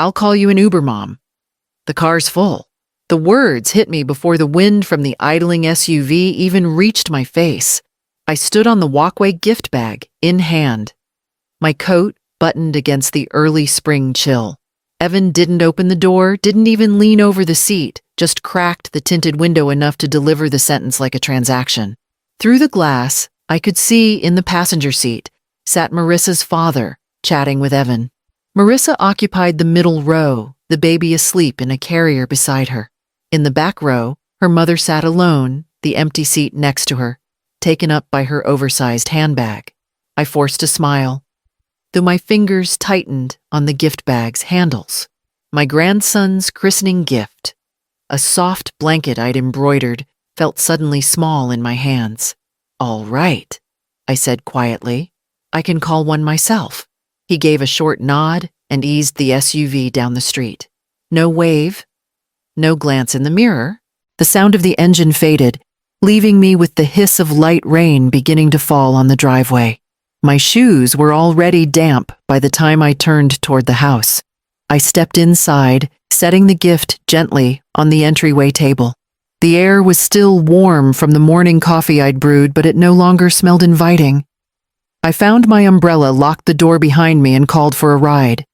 I'll call you an Uber mom. The car's full. The words hit me before the wind from the idling SUV even reached my face. I stood on the walkway, gift bag in hand, my coat buttoned against the early spring chill. Evan didn't open the door, didn't even lean over the seat, just cracked the tinted window enough to deliver the sentence like a transaction. Through the glass, I could see in the passenger seat sat Marissas' father, chatting with Evan. Marissa occupied the middle row, the baby asleep in a carrier beside her. In the back row, her mother sat alone, the empty seat next to her, taken up by her oversized handbag. I forced a smile, though my fingers tightened on the gift bag's handles. My grandson's christening gift, a soft blanket I'd embroidered, felt suddenly small in my hands. "All right," I said quietly. "I can call one myself." He gave a short nod and eased the SUV down the street. No wave, no glance in the mirror. The sound of the engine faded, leaving me with the hiss of light rain beginning to fall on the driveway. My shoes were already damp by the time I turned toward the house. I stepped inside, setting the gift gently on the entryway table. The air was still warm from the morning coffee I'd brewed, but it no longer smelled inviting. I found my umbrella, locked the door behind me, and called for a ride.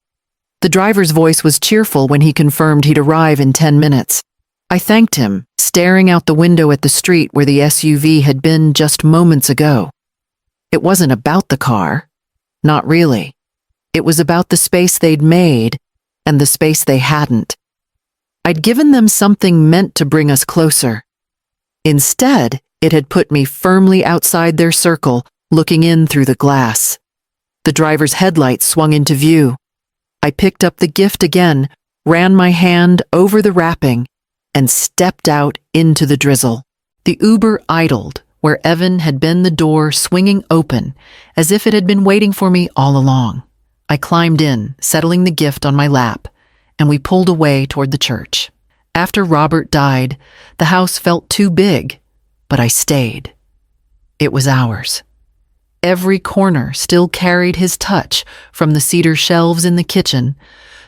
The driver's voice was cheerful when he confirmed he'd arrive in 10 minutes. I thanked him, staring out the window at the street where the SUV had been just moments ago. It wasn't about the car. Not really. It was about the space they'd made and the space they hadn't. I'd given them something meant to bring us closer. Instead, it had put me firmly outside their circle, looking in through the glass. The driver's headlights swung into view. I picked up the gift again, ran my hand over the wrapping, and stepped out into the drizzle. The Uber idled where Evan had been, the door swinging open, as if it had been waiting for me all along. I climbed in, settling the gift on my lap, and we pulled away toward the church. After Robert died, the house felt too big, but I stayed. It was ours. Every corner still carried his touch, from the cedar shelves in the kitchen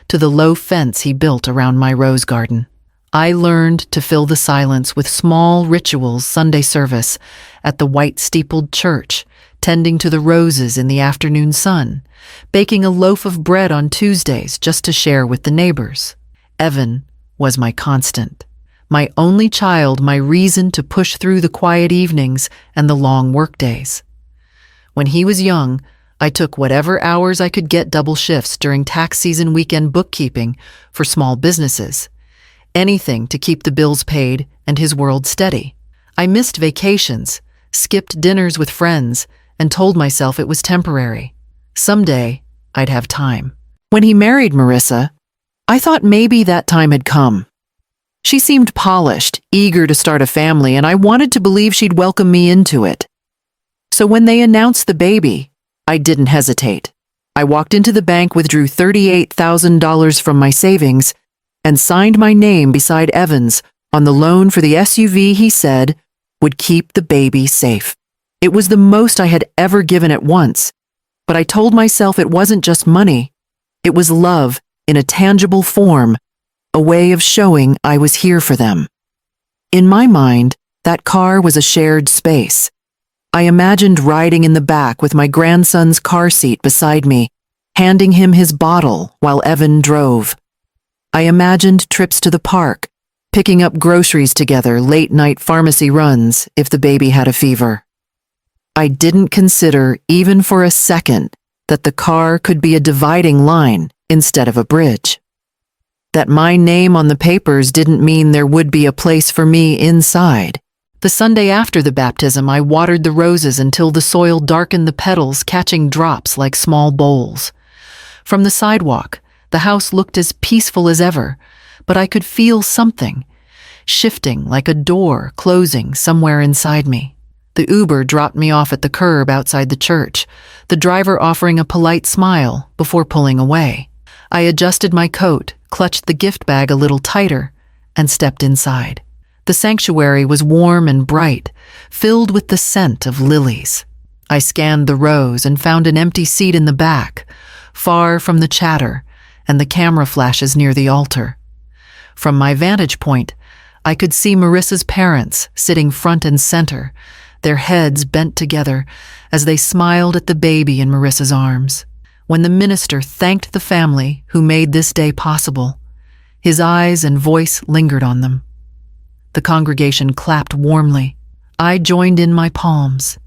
to the low fence he built around my rose garden. I learned to fill the silence with small rituals: Sunday service at the white-steepled church, tending to the roses in the afternoon sun, baking a loaf of bread on Tuesdays just to share with the neighbors. Evan was my constant, my only child, my reason to push through the quiet evenings and the long workdays. When he was young, I took whatever hours I could get, double shifts during tax season, weekend bookkeeping for small businesses. Anything to keep the bills paid and his world steady. I missed vacations, skipped dinners with friends, and told myself it was temporary. Someday, I'd have time. When he married Marissa, I thought maybe that time had come. She seemed polished, eager to start a family, and I wanted to believe she'd welcome me into it. So when they announced the baby, I didn't hesitate. I walked into the bank, withdrew $38,000 from my savings, and signed my name beside Evan's on the loan for the SUV he said would keep the baby safe. It was the most I had ever given at once, but I told myself it wasn't just money. It was love in a tangible form, a way of showing I was here for them. In my mind, that car was a shared space. I imagined riding in the back with my grandson's car seat beside me, handing him his bottle while Evan drove. I imagined trips to the park, picking up groceries together, late-night pharmacy runs if the baby had a fever. I didn't consider, even for a second, that the car could be a dividing line instead of a bridge. That my name on the papers didn't mean there would be a place for me inside. The Sunday after the baptism, I watered the roses until the soil darkened the petals, catching drops like small bowls. From the sidewalk, the house looked as peaceful as ever, but I could feel something, shifting like a door closing somewhere inside me. The Uber dropped me off at the curb outside the church, the driver offering a polite smile before pulling away. I adjusted my coat, clutched the gift bag a little tighter, and stepped inside. The sanctuary was warm and bright, filled with the scent of lilies. I scanned the rows and found an empty seat in the back, far from the chatter, and the camera flashes near the altar. From my vantage point, I could see Marissa's parents sitting front and center, their heads bent together as they smiled at the baby in Marissa's arms. When the minister thanked the family who made this day possible, his eyes and voice lingered on them. The congregation clapped warmly. I joined in my palms,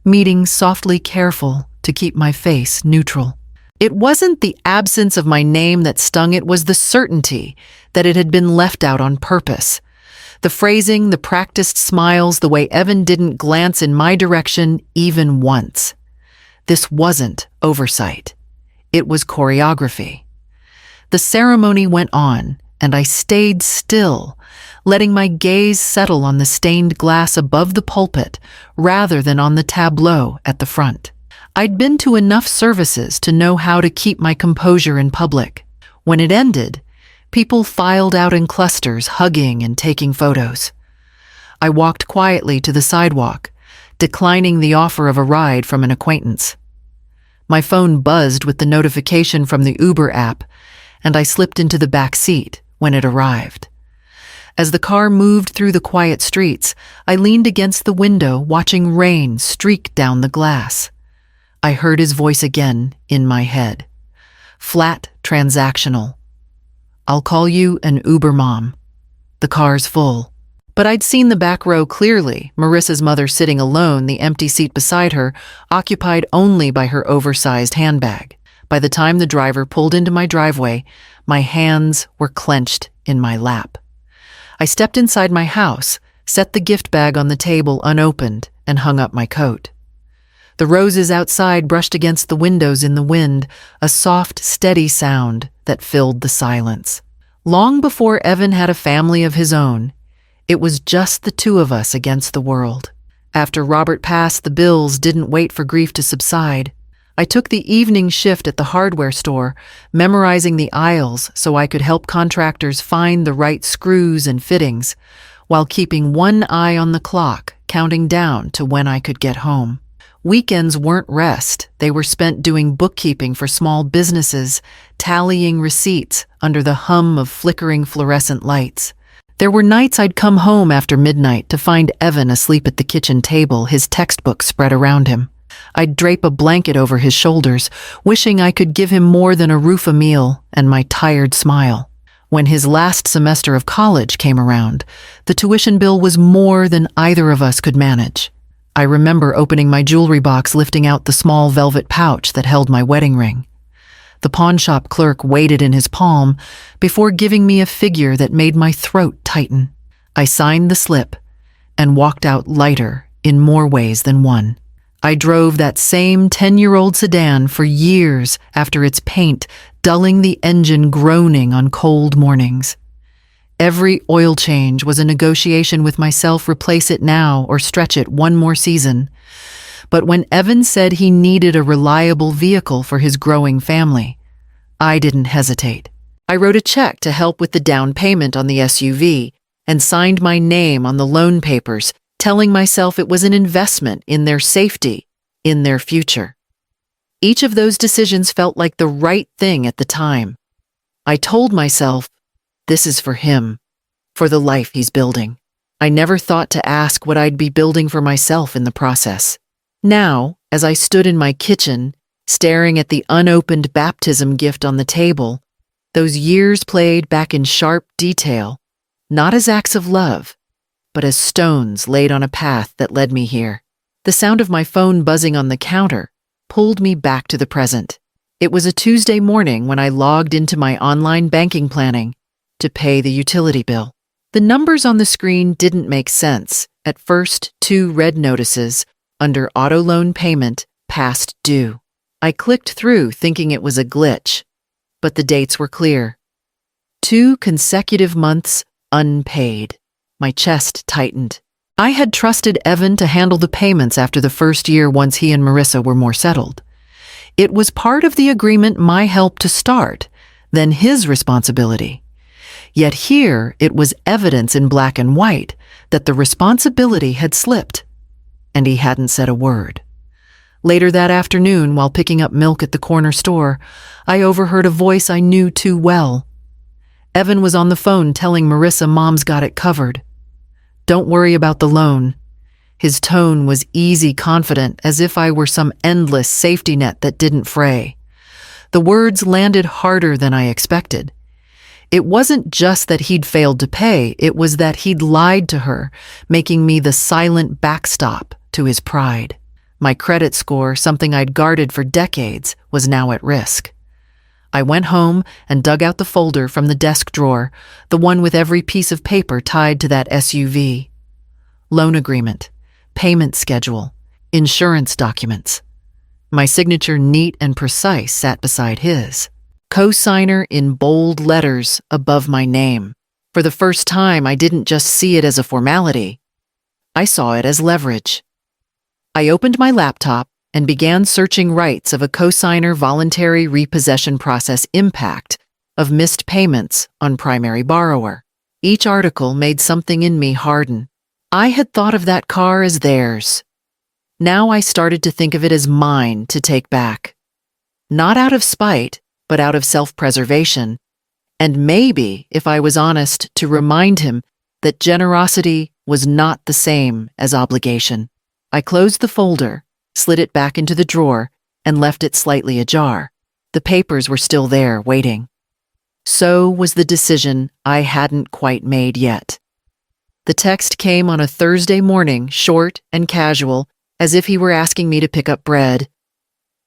meeting softly careful to keep my face neutral. It wasn't the absence of my name that stung, it was the certainty that it had been left out on purpose. The phrasing, the practiced smiles, the way Evan didn't glance in my direction even once. This wasn't oversight. It was choreography. The ceremony went on, and I stayed still, letting my gaze settle on the stained glass above the pulpit rather than on the tableau at the front. I'd been to enough services to know how to keep my composure in public. When it ended, people filed out in clusters, hugging and taking photos. I walked quietly to the sidewalk, declining the offer of a ride from an acquaintance. My phone buzzed with the notification from the Uber app, and I slipped into the back seat when it arrived. As the car moved through the quiet streets, I leaned against the window, watching rain streak down the glass. I heard his voice again in my head. Flat, transactional. I'll call you an Uber mom. The car's full. But I'd seen the back row clearly, Marissa's mother sitting alone, the empty seat beside her, occupied only by her oversized handbag. By the time the driver pulled into my driveway, my hands were clenched in my lap. I stepped inside my house, set the gift bag on the table unopened, and hung up my coat. The roses outside brushed against the windows in the wind, a soft, steady sound that filled the silence. Long before Evan had a family of his own, it was just the two of us against the world. After Robert passed, the bills didn't wait for grief to subside. I took the evening shift at the hardware store, memorizing the aisles so I could help contractors find the right screws and fittings, while keeping one eye on the clock, counting down to when I could get home. Weekends weren't rest. They were spent doing bookkeeping for small businesses, tallying receipts under the hum of flickering fluorescent lights. There were nights I'd come home after midnight to find Evan asleep at the kitchen table, his textbook spread around him. I'd drape a blanket over his shoulders, wishing I could give him more than a roof, a meal, and my tired smile. When his last semester of college came around, the tuition bill was more than either of us could manage. I remember opening my jewelry box, lifting out the small velvet pouch that held my wedding ring. The pawnshop clerk weighed it in his palm before giving me a figure that made my throat tighten. I signed the slip and walked out lighter in more ways than one. I drove that same 10-year-old sedan for years after its paint dulling the engine, groaning on cold mornings. Every oil change was a negotiation with myself, replace it now or stretch it one more season. But when Evan said he needed a reliable vehicle for his growing family, I didn't hesitate. I wrote a check to help with the down payment on the SUV and signed my name on the loan papers, telling myself it was an investment in their safety, in their future. Each of those decisions felt like the right thing at the time. I told myself, this is for him, for the life he's building. I never thought to ask what I'd be building for myself in the process. Now, as I stood in my kitchen, staring at the unopened baptism gift on the table, those years played back in sharp detail, not as acts of love, but as stones laid on a path that led me here. The sound of my phone buzzing on the counter pulled me back to the present. It was a Tuesday morning when I logged into my online banking planning to pay the utility bill. The numbers on the screen didn't make sense. At first, 2 red notices under auto loan payment past due. I clicked through thinking it was a glitch, but the dates were clear. 2 consecutive months unpaid. My chest tightened. I had trusted Evan to handle the payments after the first year once he and Marissa were more settled. It was part of the agreement, my help to start, then his responsibility. Yet here it was evidence in black and white that the responsibility had slipped, and he hadn't said a word. Later that afternoon, while picking up milk at the corner store, I overheard a voice I knew too well. Evan was on the phone telling Marissa Mom's got it covered. Don't worry about the loan. His tone was easy, confident, as if I were some endless safety net that didn't fray. The words landed harder than I expected. It wasn't just that he'd failed to pay, it was that he'd lied to her, making me the silent backstop to his pride. My credit score, something I'd guarded for decades, was now at risk. I went home and dug out the folder from the desk drawer, the one with every piece of paper tied to that SUV. Loan agreement, payment schedule, insurance documents. My signature, neat and precise, sat beside his. Co-signer in bold letters above my name. For the first time, I didn't just see it as a formality. I saw it as leverage. I opened my laptop and began searching rights of a co-signer voluntary repossession process impact of missed payments on primary borrower. Each article made something in me harden. I had thought of that car as theirs. Now I started to think of it as mine to take back. Not out of spite, but out of self-preservation, and maybe, if I was honest, to remind him that generosity was not the same as obligation. I closed the folder, slid it back into the drawer, and left it slightly ajar. The papers were still there, waiting. So was the decision I hadn't quite made yet. The text came on a Thursday morning, short and casual, as if he were asking me to pick up bread.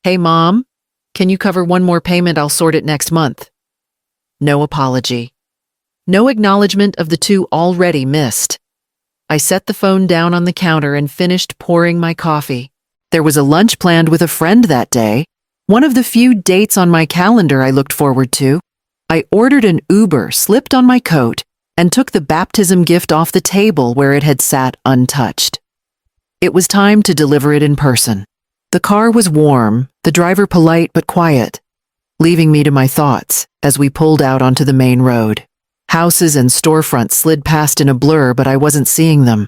Hey, Mom, can you cover one more payment? I'll sort it next month. No apology. No acknowledgement of the two already missed. I set the phone down on the counter and finished pouring my coffee. There was a lunch planned with a friend that day, one of the few dates on my calendar I looked forward to. I ordered an Uber, slipped on my coat, and took the baptism gift off the table where it had sat untouched. It was time to deliver it in person. The car was warm, the driver polite but quiet, leaving me to my thoughts as we pulled out onto the main road. Houses and storefronts slid past in a blur, but I wasn't seeing them.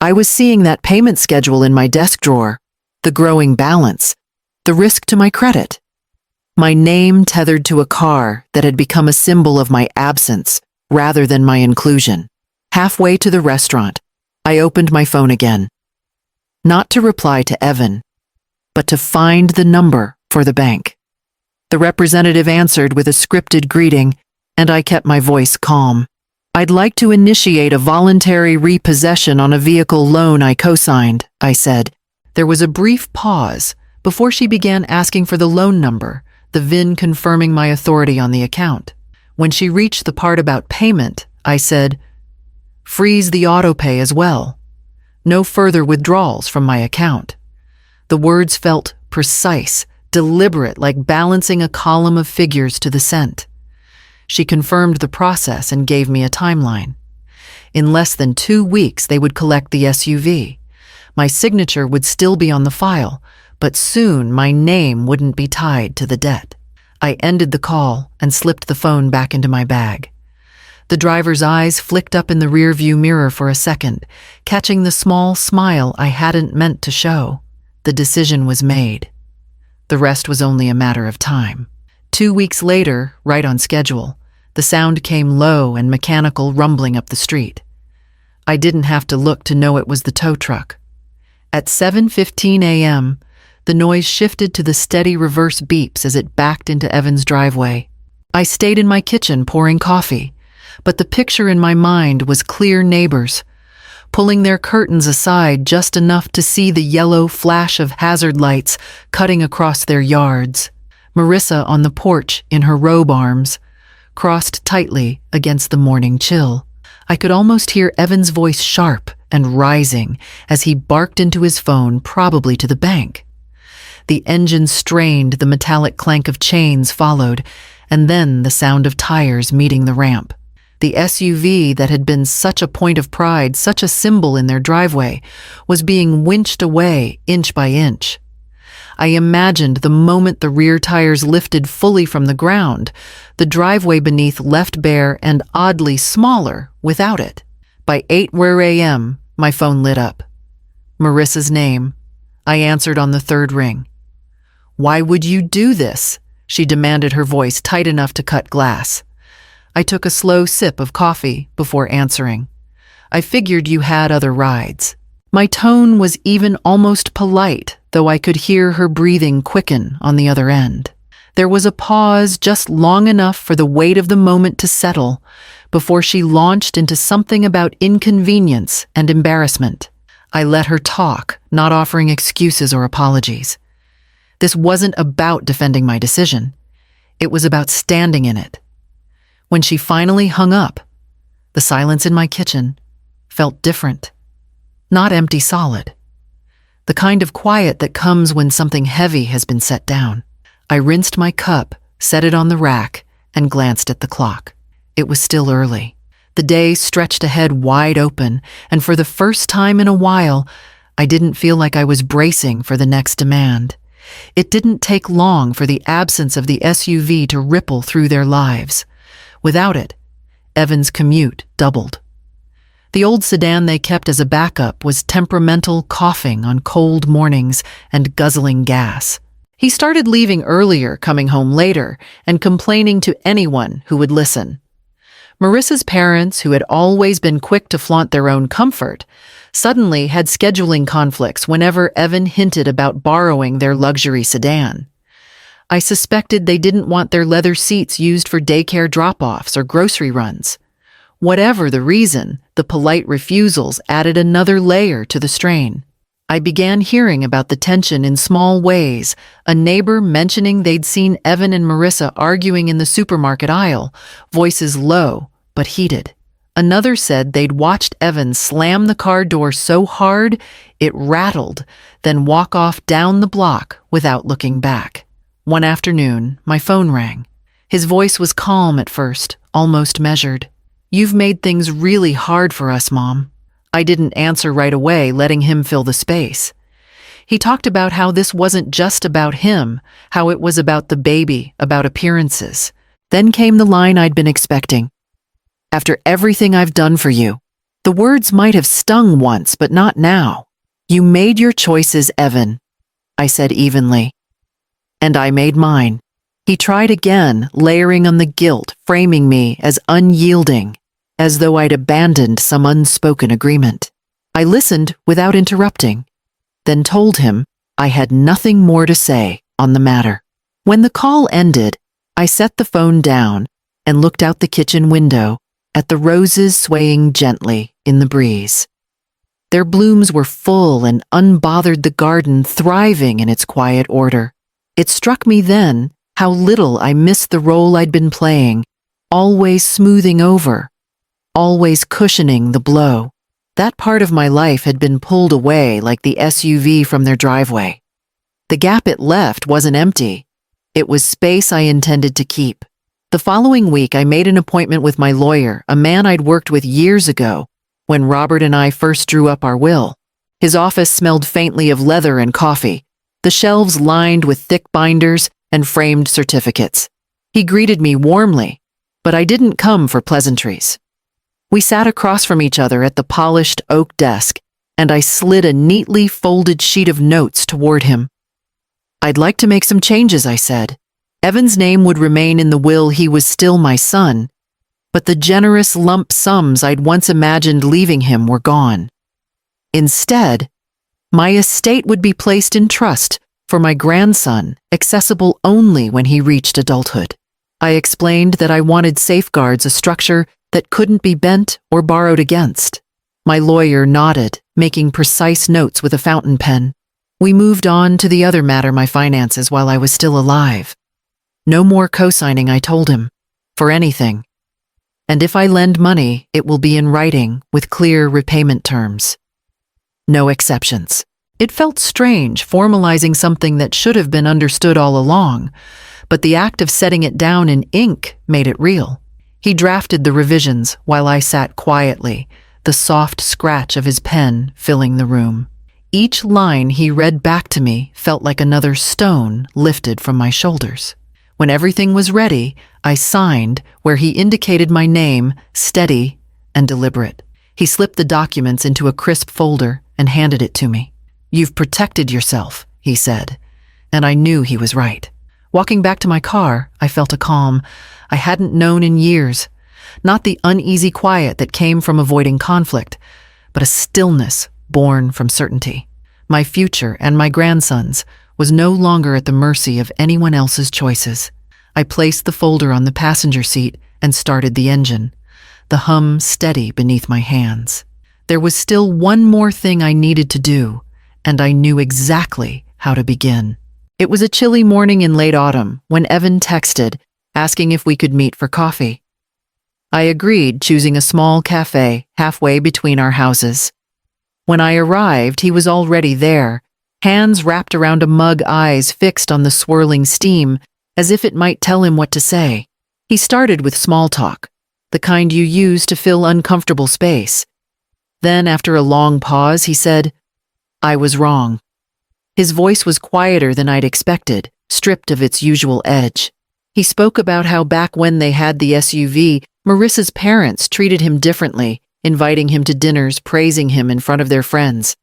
I was seeing that payment schedule in my desk drawer, the growing balance, the risk to my credit. My name tethered to a car that had become a symbol of my absence rather than my inclusion. Halfway to the restaurant, I opened my phone again. Not to reply to Evan, but to find the number for the bank. The representative answered with a scripted greeting, and I kept my voice calm. I'd like to initiate a voluntary repossession on a vehicle loan I co-signed, I said. There was a brief pause before she began asking for the loan number, the VIN confirming my authority on the account. When she reached the part about payment, I said, freeze the autopay as well. No further withdrawals from my account. The words felt precise, deliberate, like balancing a column of figures to the cent. She confirmed the process and gave me a timeline. In less than 2 weeks, they would collect the SUV. My signature would still be on the file, but soon my name wouldn't be tied to the debt. I ended the call and slipped the phone back into my bag. The driver's eyes flicked up in the rearview mirror for a second, catching the small smile I hadn't meant to show. The decision was made. The rest was only a matter of time. 2 weeks later, right on schedule, the sound came low and mechanical, rumbling up the street. I didn't have to look to know it was the tow truck. At 7:15 a.m., the noise shifted to the steady reverse beeps as it backed into Evan's driveway. I stayed in my kitchen pouring coffee, but the picture in my mind was clear neighbors, pulling their curtains aside just enough to see the yellow flash of hazard lights cutting across their yards. Marissa on the porch in her robe arms, crossed tightly against the morning chill. I could almost hear Evan's voice, sharp and rising, as he barked into his phone, probably to the bank. The engine strained, the metallic clank of chains followed, and then the sound of tires meeting the ramp. The SUV that had been such a point of pride, such a symbol in their driveway, was being winched away inch by inch. I imagined the moment the rear tires lifted fully from the ground, the driveway beneath left bare and oddly smaller without it. By 8 a.m., my phone lit up. Marissa's name. I answered on the third ring. "Why would you do this?" she demanded, her voice tight enough to cut glass. I took a slow sip of coffee before answering. "I figured you had other rides." My tone was even almost polite, though I could hear her breathing quicken on the other end. There was a pause just long enough for the weight of the moment to settle before she launched into something about inconvenience and embarrassment. I let her talk, not offering excuses or apologies. This wasn't about defending my decision. It was about standing in it. When she finally hung up, the silence in my kitchen felt different. Not empty solid. The kind of quiet that comes when something heavy has been set down. I rinsed my cup, set it on the rack, and glanced at the clock. It was still early. The day stretched ahead wide open, and for the first time in a while, I didn't feel like I was bracing for the next demand. It didn't take long for the absence of the SUV to ripple through their lives. Without it, Evan's commute doubled. The old sedan they kept as a backup was temperamental coughing on cold mornings and guzzling gas. He started leaving earlier, coming home later, and complaining to anyone who would listen. Marissa's parents, who had always been quick to flaunt their own comfort, suddenly had scheduling conflicts whenever Evan hinted about borrowing their luxury sedan. I suspected they didn't want their leather seats used for daycare drop-offs or grocery runs. Whatever the reason, the polite refusals added another layer to the strain. I began hearing about the tension in small ways, a neighbor mentioning they'd seen Evan and Marissa arguing in the supermarket aisle, voices low but heated. Another said they'd watched Evan slam the car door so hard it rattled, then walk off down the block without looking back. One afternoon, my phone rang. His voice was calm at first, almost measured. "You've made things really hard for us, Mom." I didn't answer right away, letting him fill the space. He talked about how this wasn't just about him, how it was about the baby, about appearances. Then came the line I'd been expecting. "After everything I've done for you." The words might have stung once, but not now. "You made your choices, Evan," I said evenly. "And I made mine." He tried again, layering on the guilt, framing me as unyielding, as though I'd abandoned some unspoken agreement. I listened without interrupting, then told him I had nothing more to say on the matter. When the call ended, I set the phone down and looked out the kitchen window at the roses swaying gently in the breeze. Their blooms were full and unbothered, the garden thriving in its quiet order. It struck me then how little I missed the role I'd been playing, always smoothing over, always cushioning the blow. That part of my life had been pulled away like the SUV from their driveway. The gap it left wasn't empty. It was space I intended to keep. The following week, I made an appointment with my lawyer, a man I'd worked with years ago when Robert and I first drew up our will. His office smelled faintly of leather and coffee, the shelves lined with thick binders and framed certificates. He greeted me warmly, but I didn't come for pleasantries. We sat across from each other at the polished oak desk, and I slid a neatly folded sheet of notes toward him. "I'd like to make some changes," I said. Evan's name would remain in the will. He was still my son, but the generous lump sums I'd once imagined leaving him were gone. Instead, my estate would be placed in trust for my grandson, accessible only when he reached adulthood. I explained that I wanted safeguards, a structure that couldn't be bent or borrowed against. My lawyer nodded, making precise notes with a fountain pen. We moved on to the other matter, my finances, while I was still alive. No more co-signing, I told him, for anything. And if I lend money, it will be in writing with clear repayment terms. No exceptions. It felt strange formalizing something that should have been understood all along, but the act of setting it down in ink made it real. He drafted the revisions while I sat quietly, the soft scratch of his pen filling the room. Each line he read back to me felt like another stone lifted from my shoulders. When everything was ready, I signed where he indicated my name, steady and deliberate. He slipped the documents into a crisp folder and handed it to me. "You've protected yourself," he said, and I knew he was right. Walking back to my car, I felt a calm I hadn't known in years. Not the uneasy quiet that came from avoiding conflict, but a stillness born from certainty. My future and my grandson's was no longer at the mercy of anyone else's choices. I placed the folder on the passenger seat and started the engine, the hum steady beneath my hands. There was still one more thing I needed to do, and I knew exactly how to begin. It was a chilly morning in late autumn when Evan texted, asking if we could meet for coffee. I agreed, choosing a small cafe halfway between our houses. When I arrived, he was already there, hands wrapped around a mug, eyes fixed on the swirling steam, as if it might tell him what to say. He started with small talk, the kind you use to fill uncomfortable space. Then, after a long pause, he said, "I was wrong." His voice was quieter than I'd expected, stripped of its usual edge. He spoke about how back when they had the SUV, Marissas' parents treated him differently, inviting him to dinners, praising him in front of their friends.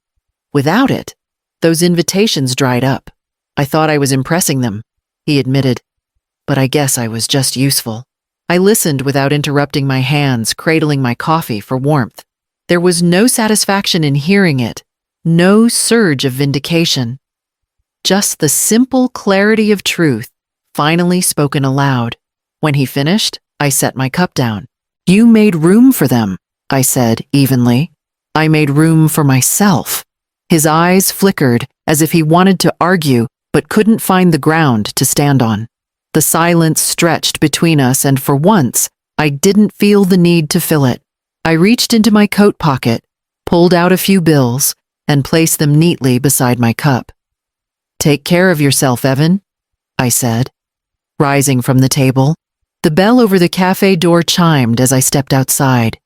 Without it, those invitations dried up. I thought I was impressing them, he admitted, but I guess I was just useful. I listened without interrupting, my hands cradling my coffee for warmth. There was no satisfaction in hearing it, no surge of vindication. Just the simple clarity of truth, finally spoken aloud. When he finished, I set my cup down. "You made room for them," I said evenly. "I made room for myself." His eyes flickered as if he wanted to argue but couldn't find the ground to stand on. The silence stretched between us, and for once, I didn't feel the need to fill it. I reached into my coat pocket, pulled out a few bills, and placed them neatly beside my cup. "Take care of yourself, Evan," I said, rising from the table. The bell over the cafe door chimed as I stepped outside.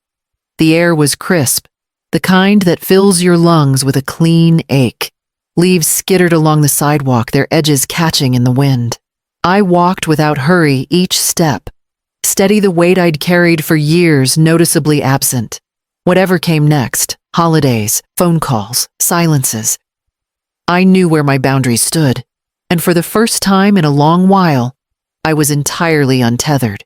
The air was crisp, the kind that fills your lungs with a clean ache. Leaves skittered along the sidewalk, their edges catching in the wind. I walked without hurry each step, steady, the weight I'd carried for years noticeably absent. Whatever came next, holidays, phone calls, silences, I knew where my boundaries stood, and for the first time in a long while, I was entirely untethered.